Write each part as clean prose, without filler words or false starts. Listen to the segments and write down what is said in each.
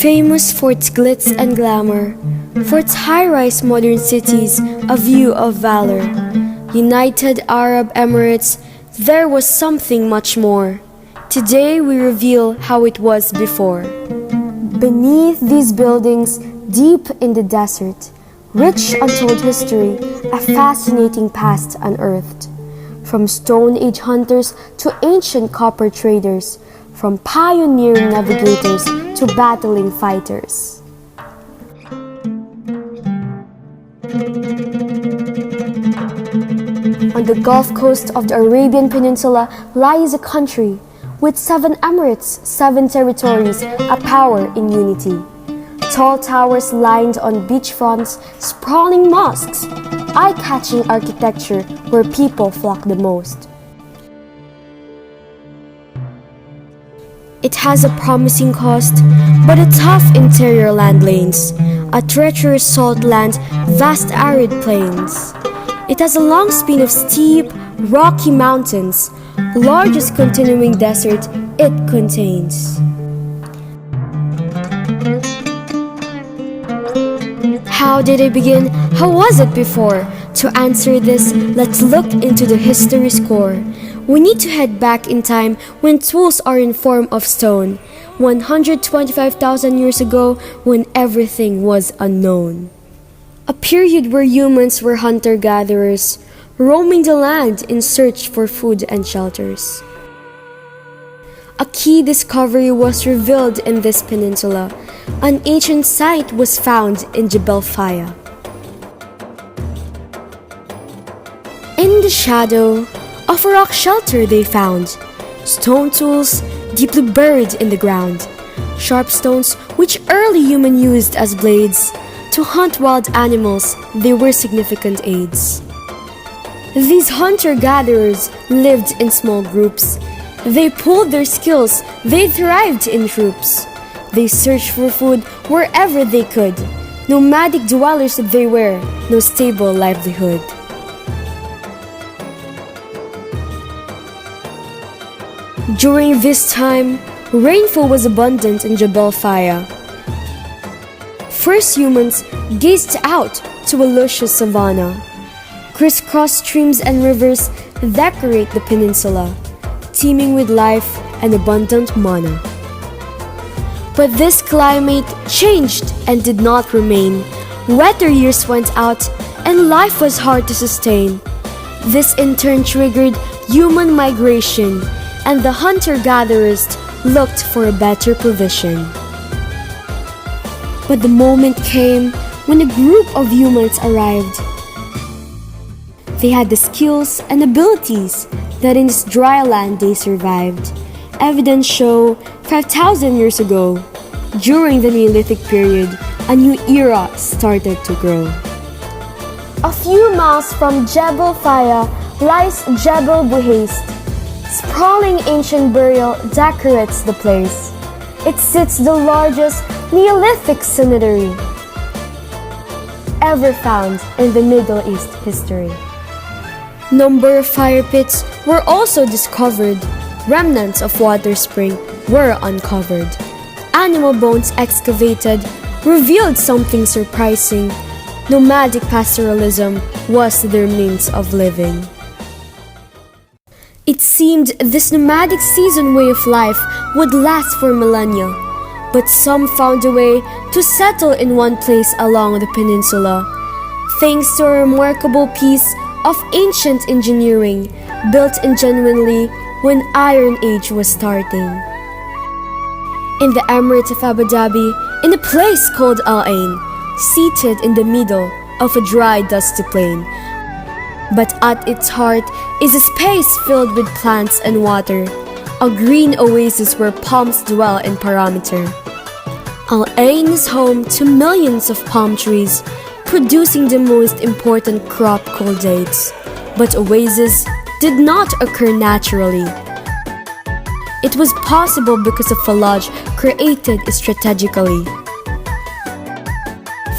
Famous for its glitz and glamour, for its high-rise modern cities, a view of valor. United Arab Emirates, there was something much more. Today we reveal how it was before. Beneath these buildings, deep in the desert, rich untold history, a fascinating past unearthed. From Stone Age hunters to ancient copper traders, from pioneering navigators to battling fighters. On the Gulf coast of the Arabian Peninsula lies a country with 7 emirates, 7 territories, a power in unity. Tall towers lined on beachfronts, sprawling mosques, eye-catching architecture where people flock the most. It has a promising coast, but a tough interior land lanes, a treacherous salt land, vast arid plains. It has a long span of steep, rocky mountains, largest continuing desert it contains. How did it begin? How was it before? To answer this, let's look into the history's core. We need to head back in time when tools are in form of stone, 125,000 years ago when everything was unknown. A period where humans were hunter-gatherers, roaming the land in search for food and shelters. A key discovery was revealed in this peninsula. An ancient site was found in Jebel Faya. In the shadow of a rock shelter they found stone tools deeply buried in the ground, sharp stones which early humans used as blades. To hunt wild animals, they were significant aids. These hunter-gatherers lived in small groups. They pooled their skills, they thrived in troops. They searched for food wherever they could. Nomadic dwellers they were, no stable livelihood. During this time, rainfall was abundant in Jebel Faya. First humans gazed out to a luscious savanna. Crisscross streams and rivers decorate the peninsula, teeming with life and abundant mana. But this climate changed and did not remain. Wetter years went out and life was hard to sustain. This in turn triggered human migration, and the hunter-gatherers looked for a better provision. But the moment came when a group of humans arrived. They had the skills and abilities that in this dry land they survived. Evidence show 5,000 years ago, during the Neolithic period, a new era started to grow. A few miles from Jebel Faya lies Jebel Buhaist. Sprawling ancient burial decorates the place. It sits the largest Neolithic cemetery ever found in the Middle East history. Number of fire pits were also discovered. Remnants of water spring were uncovered. Animal bones excavated revealed something surprising. Nomadic pastoralism was their means of living. It seemed this nomadic season way of life would last for millennia, but some found a way to settle in one place along the peninsula, thanks to a remarkable piece of ancient engineering built in genuinely when Iron Age was starting. In the Emirate of Abu Dhabi, in a place called Al Ain, seated in the middle of a dry, dusty plain, but at its heart is a space filled with plants and water, a green oasis where palms dwell in perimeter. Al Ain is home to millions of palm trees, producing the most important crop called dates. But oases did not occur naturally. It was possible because of foliage created strategically.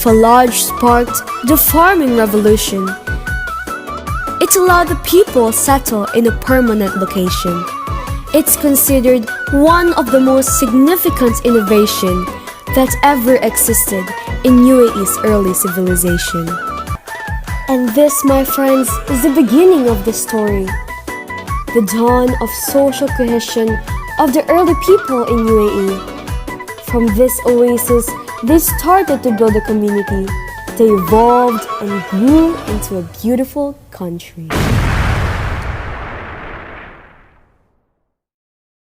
Foliage sparked the farming revolution. It allowed the people settle in a permanent location. It's considered one of the most significant innovations that ever existed in UAE's early civilization. And this, my friends, is the beginning of the story. The dawn of social cohesion of the early people in UAE. From this oasis, they started to build a community. They evolved and grew into a beautiful country.